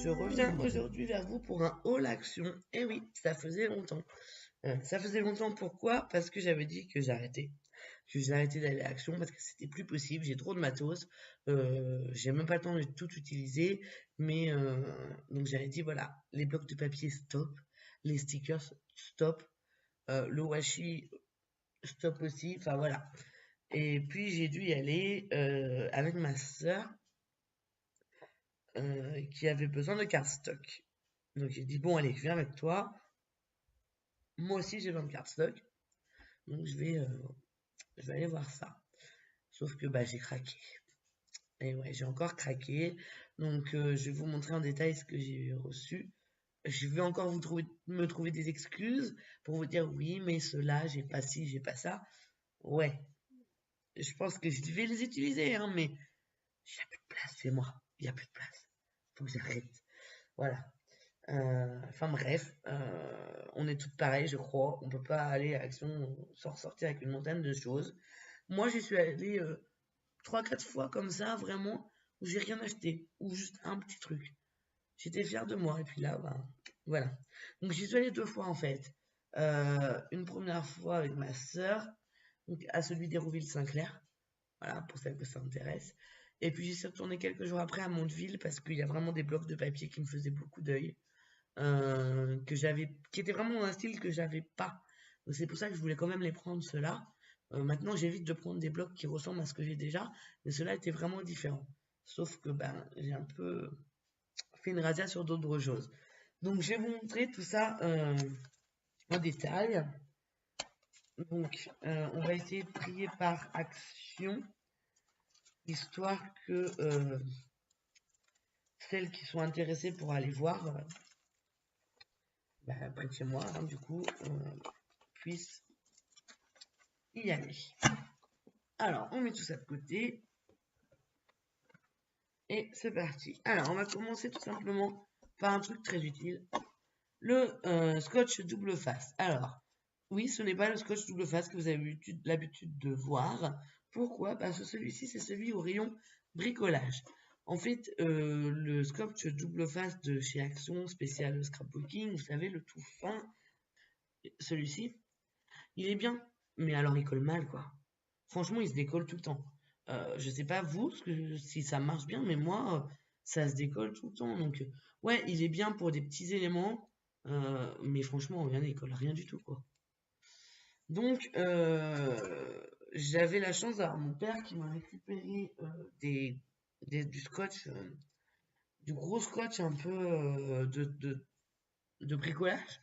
je reviens aujourd'hui vers vous pour un haul action. Eh oui, ça faisait longtemps. Pourquoi? Parce que j'avais dit que j'arrêtais. Que j'arrêtais d'aller à Action parce que c'était plus possible. J'ai trop de matos. J'ai même pas le temps de tout utiliser. Mais donc j'avais dit voilà, les blocs de papier stop, les stickers stop, le washi stop aussi. Enfin voilà. Et puis j'ai dû y aller avec ma sœur qui avait besoin de cardstock. Donc j'ai dit bon allez, je viens avec toi. Moi aussi j'ai besoin de cardstock. Donc je vais aller voir ça. Sauf que bah j'ai craqué. Et ouais, j'ai encore craqué. Donc je vais vous montrer en détail ce que j'ai reçu. Je vais encore me trouver des excuses pour vous dire oui, mais cela, j'ai pas ci, j'ai pas ça. Ouais, je pense que je vais les utiliser, hein, mais il n'y a plus de place chez moi. Il n'y a plus de place. Faut que j'arrête. Voilà. Enfin bref, on est toutes pareilles, je crois. On peut pas aller à Action sans ressortir avec une montagne de choses. Moi, j'y suis allée 3-4 fois comme ça, vraiment, où j'ai rien acheté, ou juste un petit truc. J'étais fière de moi, et puis là, bah, voilà. Donc j'y suis allée 2 fois en fait. Une première fois avec ma sœur, donc à celui d'Hérouville-Saint-Clair, voilà, pour celle que ça intéresse. Et puis j'y suis retournée quelques jours après à Mondeville, parce qu'il y a vraiment des blocs de papier qui me faisaient beaucoup d'œil, qui étaient vraiment dans un style que j'avais pas. Donc c'est pour ça que je voulais quand même les prendre ceux-là. Maintenant j'évite de prendre des blocs qui ressemblent à ce que j'ai déjà, mais ceux-là étaient vraiment différents. Sauf que ben j'ai un peu fait une razzia sur d'autres choses. Donc je vais vous montrer tout ça en détail. Donc on va essayer de trier par action, histoire que celles qui sont intéressées pour aller voir près de chez moi, hein, du coup, puissent y aller. Alors, on met tout ça de côté. Et c'est parti. Alors, on va commencer tout simplement par un truc très utile. Le scotch double face. Alors, oui, ce n'est pas le scotch double face que vous avez l'habitude de voir. Pourquoi? Parce que celui-ci, c'est celui au rayon bricolage. En fait, le scotch double face de chez Action, spécial scrapbooking, vous savez, le tout fin, celui-ci, il est bien, mais alors il colle mal, quoi. Franchement, il se décolle tout le temps. Je sais pas vous, si ça marche bien, mais moi, ça se décolle tout le temps. Donc, ouais, il est bien pour des petits éléments, mais franchement, regardez, il colle rien du tout, quoi. Donc, j'avais la chance d'avoir mon père qui m'a récupéré du scotch, du gros scotch un peu de bricolage.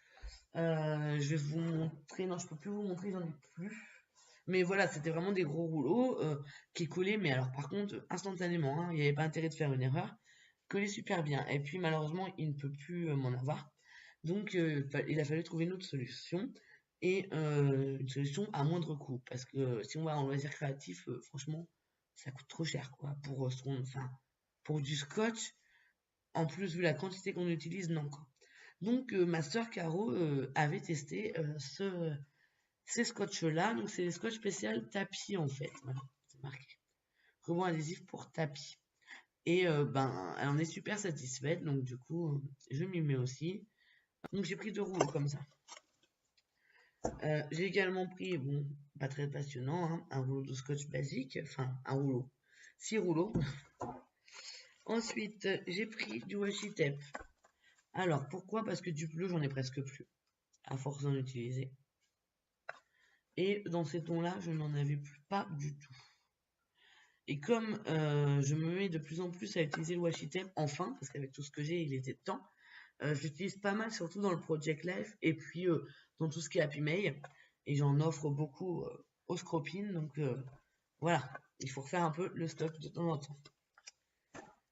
Je vais vous montrer, non, je peux plus vous montrer, j'en ai plus. Mais voilà, c'était vraiment des gros rouleaux qui collaient, mais alors par contre, instantanément, hein, il n'y avait pas intérêt de faire une erreur, collaient super bien. Et puis malheureusement, il ne peut plus m'en avoir. Donc il a fallu trouver une autre solution, et une solution à moindre coût. Parce que si on va en loisir créatif, franchement, ça coûte trop cher, quoi. Pour du scotch, en plus, vu la quantité qu'on utilise, non, quoi. Donc ma sœur Caro avait testé ces scotch-là. Donc c'est les scotch spécial tapis en fait. Voilà, c'est marqué. Rebond adhésif pour tapis. Et ben, elle en est super satisfaite. Donc du coup, je m'y mets aussi. Donc j'ai pris 2 rouleaux comme ça. J'ai également pris, bon, pas très passionnant, hein, un rouleau de scotch basique. Enfin, un rouleau. 6 rouleaux. Ensuite, j'ai pris du washi tape. Alors, pourquoi? Parce que du bleu, j'en ai presque plus, à force d'en utiliser. Et dans ces tons-là, je n'en avais plus pas du tout. Et comme je me mets de plus en plus à utiliser le washi tape, enfin, parce qu'avec tout ce que j'ai, il était temps, j'utilise pas mal, surtout dans le Project Life, et puis dans tout ce qui est Happy Mail, et j'en offre beaucoup aux scropines, donc voilà, il faut refaire un peu le stock de temps en temps.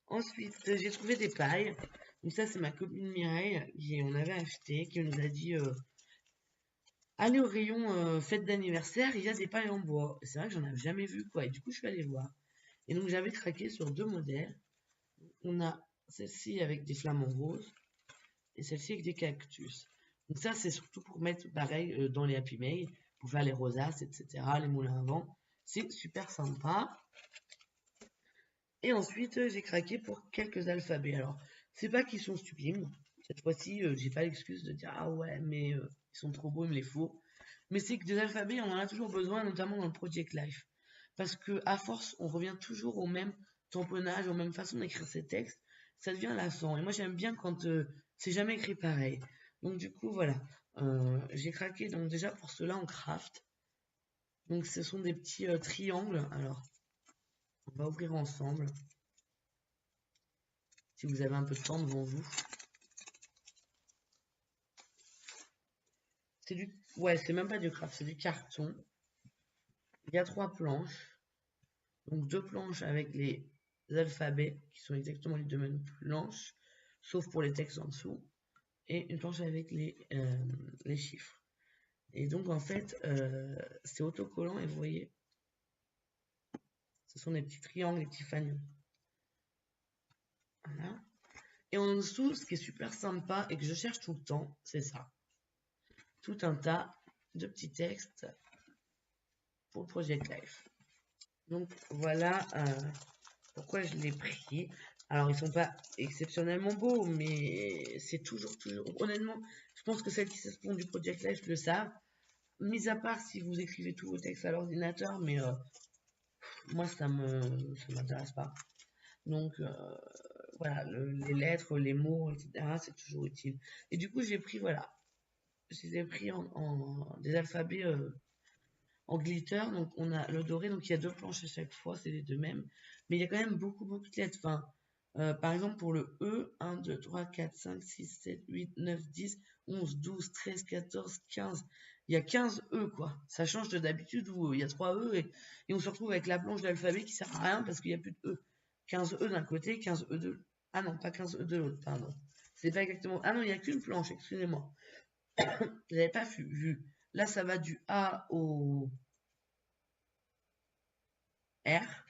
Ensuite, j'ai trouvé des pailles, donc ça c'est ma copine Mireille, qui en avait acheté, qui nous a dit... allez au rayon fête d'anniversaire, il y a des pailles en bois. C'est vrai que j'en avais jamais vu, quoi. Et du coup, je suis allée voir. Et donc, j'avais craqué sur 2 modèles. On a celle-ci avec des flamants roses et celle-ci avec des cactus. Donc ça, c'est surtout pour mettre, pareil, dans les Happy Mail, pour faire les rosaces, etc., les moulins à vent. C'est super sympa. Et ensuite, j'ai craqué pour quelques alphabets. Alors, C'est pas qu'ils sont stupides. Cette fois-ci, j'ai pas l'excuse de dire ah ouais, mais ils sont trop beaux, il me les faut. Mais c'est que des alphabets, on en a toujours besoin, notamment dans le Project Life. Parce que à force, on revient toujours au même tamponnage, aux mêmes façons d'écrire ces textes. Ça devient lassant. Et moi, j'aime bien quand c'est jamais écrit pareil. Donc du coup, voilà. J'ai craqué donc déjà pour cela en craft. Donc ce sont des petits triangles. Alors, on va ouvrir ensemble. Si vous avez un peu de temps devant vous. C'est du... Ouais, c'est même pas du craft, c'est du carton. Il y a 3 planches. Donc 2 planches avec les alphabets, qui sont exactement les 2 mêmes planches, sauf pour les textes en dessous. Et une planche avec les chiffres. Et donc en fait, c'est autocollant et vous voyez, ce sont des petits triangles, des petits fanions. Voilà. Et en dessous, ce qui est super sympa et que je cherche tout le temps, c'est ça. Tout un tas de petits textes pour Project Life. Donc voilà pourquoi je l'ai pris. Alors ils sont pas exceptionnellement beaux, mais c'est toujours, honnêtement, je pense que celles qui se font du Project Life le savent. Mis à part si vous écrivez tous vos textes à l'ordinateur, mais moi ça m'intéresse pas. Donc voilà, les lettres, les mots, etc. c'est toujours utile. Et du coup j'ai pris, voilà, je les ai pris en des alphabets en glitter. Donc on a le doré, donc il y a 2 planches à chaque fois, c'est les 2 mêmes. Mais il y a quand même beaucoup de lettres. Enfin, par exemple pour le E, 1, 2, 3, 4, 5, 6, 7, 8, 9, 10, 11, 12, 13, 14, 15. Il y a 15 E quoi. Ça change de d'habitude où il y a 3 E et on se retrouve avec la planche d'alphabet qui sert à rien parce qu'il n'y a plus de E. 15 E d'un côté, 15 E de... Ah non, pas 15 E de l'autre, pardon. C'est pas exactement... Ah non, il n'y a qu'une planche, excusez-moi. Je n'avais pas vu. Là, ça va du A au R.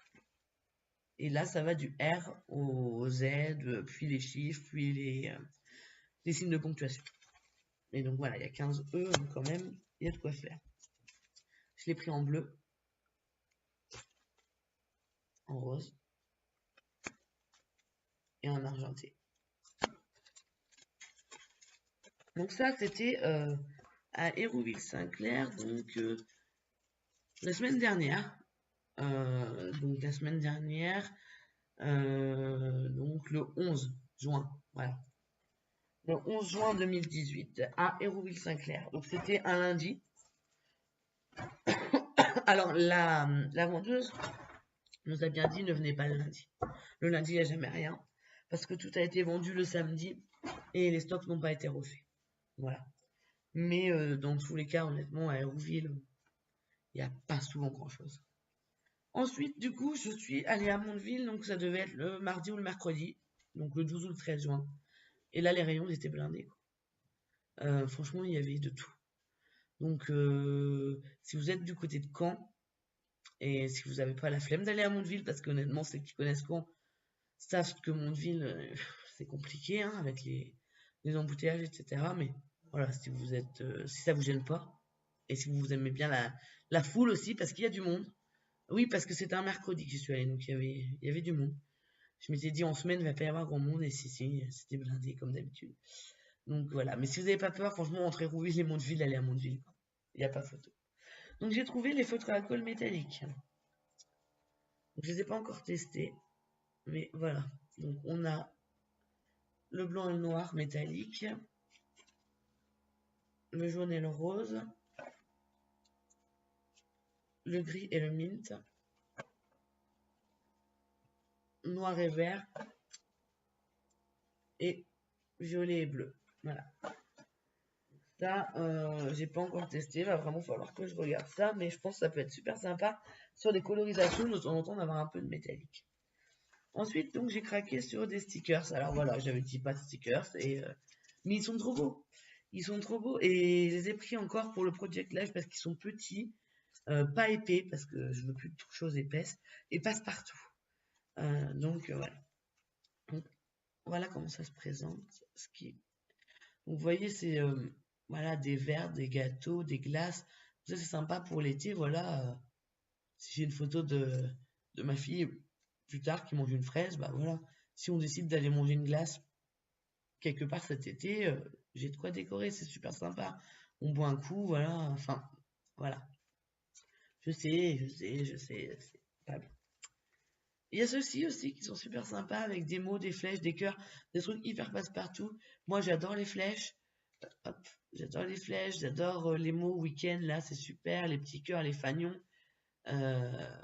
Et là, ça va du R au Z, puis les chiffres, puis les signes de ponctuation. Et donc voilà, il y a 15 E, donc quand même, il y a de quoi faire. Je l'ai pris en bleu, en rose et en argenté. Donc ça, c'était à Hérouville-Saint-Clair, donc la semaine dernière. Donc la semaine dernière, donc le 11 juin, voilà. Le 11 juin 2018 à Hérouville-Saint-Clair. Donc c'était un lundi. Alors la vendeuse nous a bien dit ne venez pas le lundi. Le lundi, il n'y a jamais rien. Parce que tout a été vendu le samedi et les stocks n'ont pas été refaits. Voilà. Mais dans tous les cas, honnêtement, à Hérouville, il n'y a pas souvent grand-chose. Ensuite, du coup, je suis allée à Mondeville, donc ça devait être le mardi ou le mercredi, donc le 12 ou le 13 juin. Et là, les rayons étaient blindés. Franchement, il y avait de tout. Donc, si vous êtes du côté de Caen, et si vous n'avez pas la flemme d'aller à Mondeville, parce qu'honnêtement, ceux qui connaissent Caen savent que Mondeville, c'est compliqué, hein, avec les embouteillages, etc. Mais voilà, si vous êtes, si ça vous gêne pas, et si vous aimez bien la foule aussi, parce qu'il y a du monde. Oui, parce que c'était un mercredi que j'y suis allée, donc il y avait du monde. Je m'étais dit en semaine, il va pas y avoir grand monde, et si, c'était blindé comme d'habitude. Donc voilà, mais si vous n'avez pas peur, franchement, entre Hérouville et Mondeville, allez à Mondeville. Il n'y a pas photo. Donc j'ai trouvé les feutres à colle métalliques. Donc, je ne les ai pas encore testés, mais voilà. Donc on a le blanc et le noir métallique, le jaune et le rose, le gris et le mint, noir et vert, et violet et bleu. Voilà. Ça, j'ai pas encore testé, va vraiment falloir que je regarde ça, mais je pense que ça peut être super sympa sur des colorisations, de temps en temps d'avoir un peu de métallique. Ensuite, donc j'ai craqué sur des stickers. Alors voilà, j'avais dit pas de stickers, mais ils sont trop beaux. Ils sont trop beaux et je les ai pris encore pour le Project Life parce qu'ils sont petits, pas épais parce que je veux plus de choses épaisses et passe partout. Donc voilà. Donc, voilà comment ça se présente. Donc, vous voyez, c'est voilà, des verres, des gâteaux, des glaces. Ça, c'est sympa pour l'été. Voilà. Si j'ai une photo de ma fille plus tard qui mange une fraise, bah voilà. Si on décide d'aller manger une glace quelque part cet été, j'ai de quoi décorer, c'est super sympa. On boit un coup, voilà, enfin, voilà. Je sais, c'est pas bien. Il y a ceux-ci aussi qui sont super sympas avec des mots, des flèches, des cœurs, des trucs hyper passe-partout. Moi, j'adore les flèches. Hop, j'adore les flèches, j'adore les mots week-end, là, c'est super. Les petits cœurs, les fanions. Euh,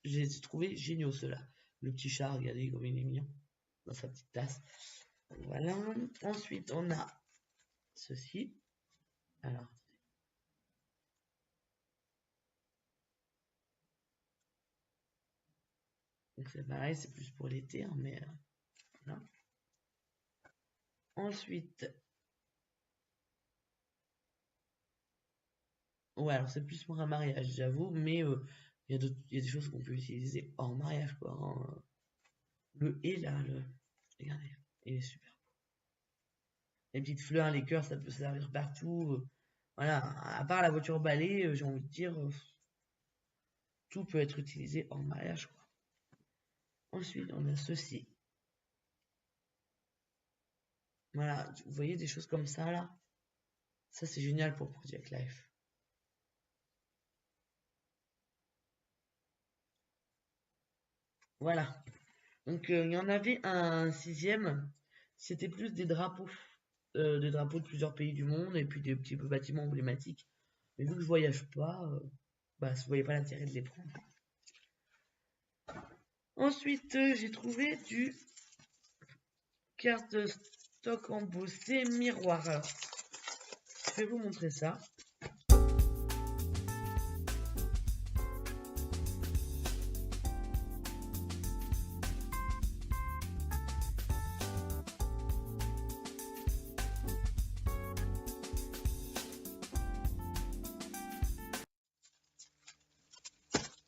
j'ai trouvé géniaux ceux-là. Le petit chat, regardez comme il est mignon dans sa petite tasse. Voilà. Ensuite, on a ceci. Alors, donc c'est pareil, c'est plus pour l'été, hein, mais voilà. Ensuite, ouais, alors c'est plus pour un mariage, j'avoue, mais il y a des choses qu'on peut utiliser hors mariage, quoi, hein. Le et là, regardez, il est super. Les petites fleurs, les cœurs, ça peut servir partout. Voilà, à part la voiture balai, j'ai envie de dire, tout peut être utilisé hors mariage, quoi. Ensuite, on a ceci. Voilà, vous voyez des choses comme ça, là? Ça, c'est génial pour Project Life. Voilà. Donc, il y en avait un sixième. C'était plus des drapeaux de plusieurs pays du monde et puis des petits bâtiments emblématiques. Mais vu que je voyage pas, bah, je voyais pas l'intérêt de les prendre. Ensuite, j'ai trouvé du carte de stock embossé miroir. Alors, je vais vous montrer ça.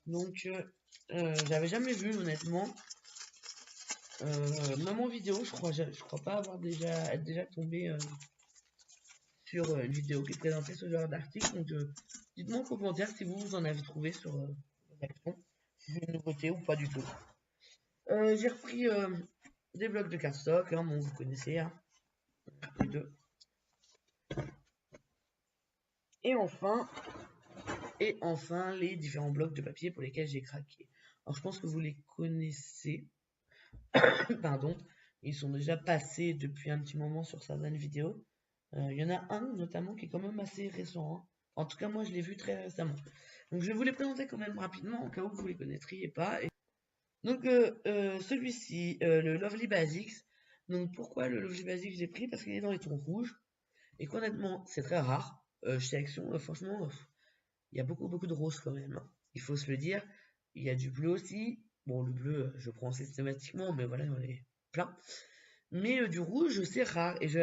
Donc, j'avais jamais vu honnêtement. Même en vidéo, je crois pas être déjà tombé sur une vidéo qui présentait ce genre d'article. Donc, dites-moi en commentaire si vous en avez trouvé sur rédaction, si c'est une nouveauté ou pas du tout. J'ai repris des blocs de cardstock, hein, bon, vous connaissez, hein, les deux. Et enfin, les différents blocs de papier pour lesquels j'ai craqué. Alors, je pense que vous les connaissez. Pardon, ils sont déjà passés depuis un petit moment sur certaines vidéos. Il y en a un notamment qui est quand même assez récent, hein. En tout cas, moi je l'ai vu très récemment. Donc je vais vous les présenter quand même rapidement au cas où vous les connaîtriez pas. Donc celui-ci, le Lovely Basics. Donc pourquoi le Lovely Basics j'ai pris? Parce qu'il est dans les tons rouges et qu'honnêtement c'est très rare. Chez Action, franchement, il y a beaucoup de roses quand même, hein. Il faut se le dire. Il y a du bleu aussi. Bon, le bleu, je prends systématiquement, mais voilà, j'en ai plein. Mais du rouge, c'est rare. Et j'en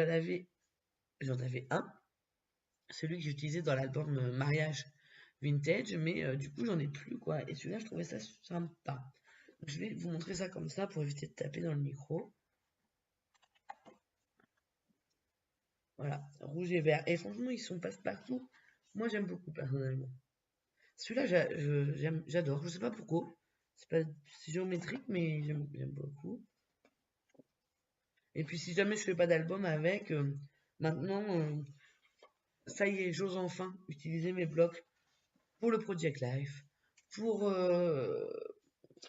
avais un, celui que j'utilisais dans l'album Mariage Vintage, mais du coup, j'en ai plus, quoi. Et celui-là, je trouvais ça sympa. Donc, je vais vous montrer ça comme ça pour éviter de taper dans le micro. Voilà, rouge et vert. Et franchement, ils sont passe-partout. Moi, j'aime beaucoup, personnellement. Celui-là, j'adore. Je sais pas pourquoi. C'est pas si géométrique, mais j'aime beaucoup. Et puis, si jamais je fais pas d'album avec, maintenant, ça y est, j'ose enfin utiliser mes blocs pour le Project Life, pour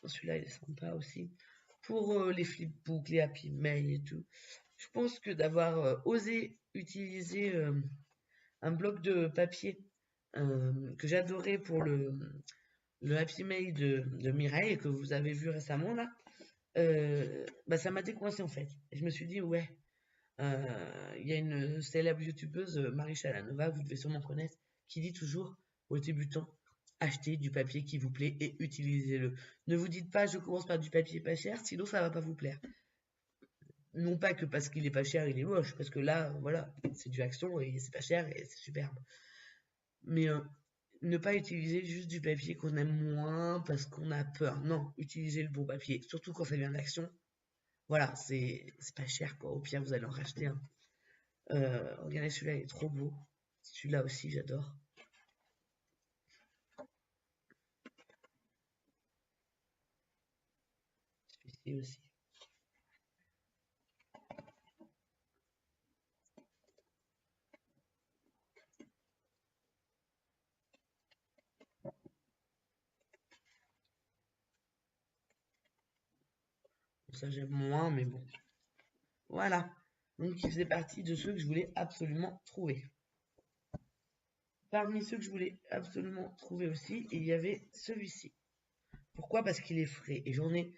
celui-là, il est sympa aussi, pour les flipbooks, les Happy Mail et tout. Je pense que d'avoir osé utiliser un bloc de papier que j'adorais pour le Happy Mail de Mireille que vous avez vu récemment là, bah, ça m'a décoincé en fait. Et je me suis dit, ouais, il y a une célèbre youtubeuse, Marie Chalanova, vous devez sûrement connaître, qui dit toujours aux débutants, achetez du papier qui vous plaît et utilisez-le. Ne vous dites pas, je commence par du papier pas cher, sinon ça va pas vous plaire. Non pas que parce qu'il est pas cher, il est moche, parce que là, voilà, c'est du Action et c'est pas cher et c'est superbe. Mais ne pas utiliser juste du papier qu'on aime moins parce qu'on a peur. Non, utilisez le bon papier, surtout quand ça vient d'Action. Voilà, c'est pas cher quoi. Au pire, vous allez en racheter un. Regardez, celui-là, il est trop beau. Celui-là aussi, j'adore. Celui-ci aussi. Ça, j'aime moins, mais bon. Voilà. Donc, il faisait partie de ceux que je voulais absolument trouver. Parmi ceux que je voulais absolument trouver aussi, il y avait celui-ci. Pourquoi? Parce qu'il est frais. Et j'en ai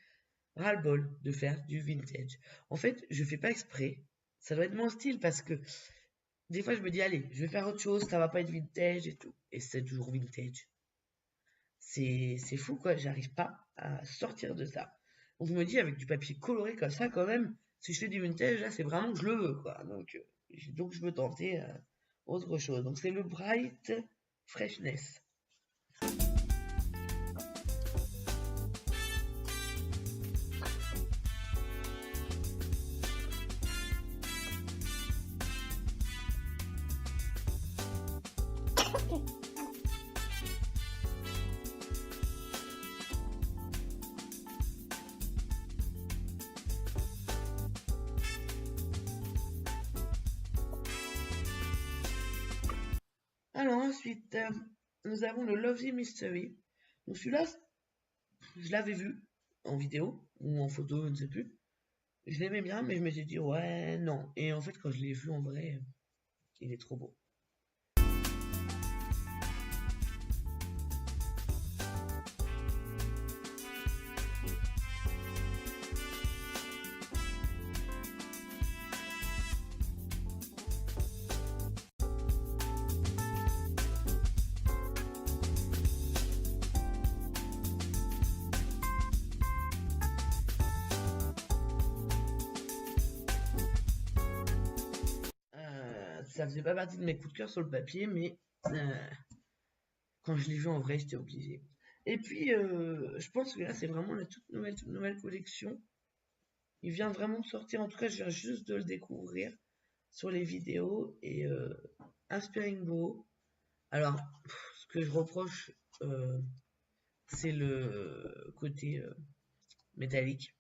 ras-le-bol de faire du vintage. En fait, je fais pas exprès. Ça doit être mon style parce que des fois, je me dis, allez, je vais faire autre chose, ça va pas être vintage et tout. Et c'est toujours vintage. C'est fou, quoi. J'arrive pas à sortir de ça. Donc, je me dis, avec du papier coloré comme ça, quand même, si je fais du vintage, là, c'est vraiment que je le veux, quoi. Donc je veux tenter autre chose. Donc, c'est le Bright Freshness. Alors, ensuite, nous avons le Lovely Mystery. Donc, celui-là, je l'avais vu en vidéo ou en photo, je ne sais plus. Je l'aimais bien, mais je me suis dit, ouais, non. Et en fait, quand je l'ai vu en vrai, il est trop beau. Ça faisait pas partie de mes coups de cœur sur le papier, mais quand je l'ai vu en vrai, j'étais obligé. Et puis, je pense que là, c'est vraiment la toute nouvelle collection. Il vient vraiment de sortir, en tout cas, je viens juste de le découvrir sur les vidéos. Et Inspiring Boho. Alors, ce que je reproche, c'est le côté métallique.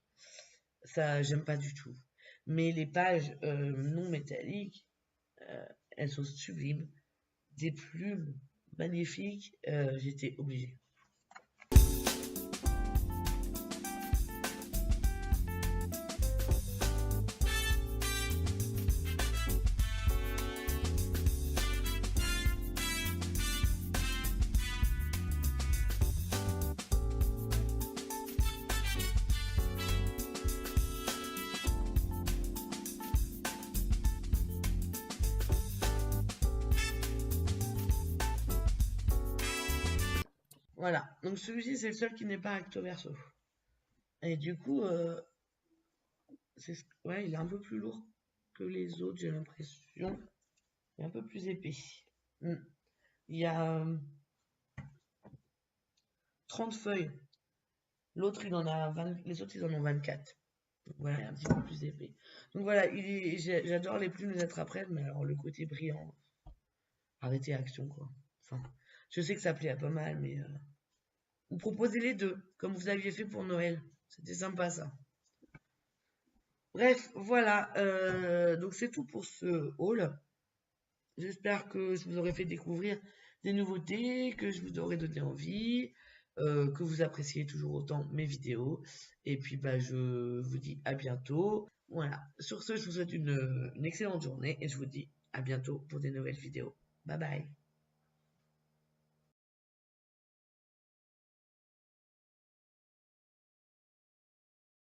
Ça, j'aime pas du tout. Mais les pages non métalliques, elles sont sublimes. Des plumes magnifiques, j'étais obligée. Voilà, donc celui-ci c'est le seul qui n'est pas recto verso. Et du coup, ouais, il est un peu plus lourd que les autres, j'ai l'impression. Il est un peu plus épais. Hmm. Il y a 30 feuilles. L'autre, il en a 20, les autres, ils en ont 24. Donc voilà, il est un petit peu plus épais. Donc voilà, j'adore les plumes, les attrape-rêves, mais alors le côté brillant, arrêtez action, quoi. Enfin, je sais que ça plaît à pas mal, mais vous proposez les deux, comme vous aviez fait pour Noël. C'était sympa, ça. Bref, voilà. Donc c'est tout pour ce haul. J'espère que je vous aurai fait découvrir des nouveautés, que je vous aurai donné envie, que vous appréciez toujours autant mes vidéos. Et puis bah, je vous dis à bientôt. Voilà. Sur ce, je vous souhaite une excellente journée et je vous dis à bientôt pour des nouvelles vidéos. Bye bye.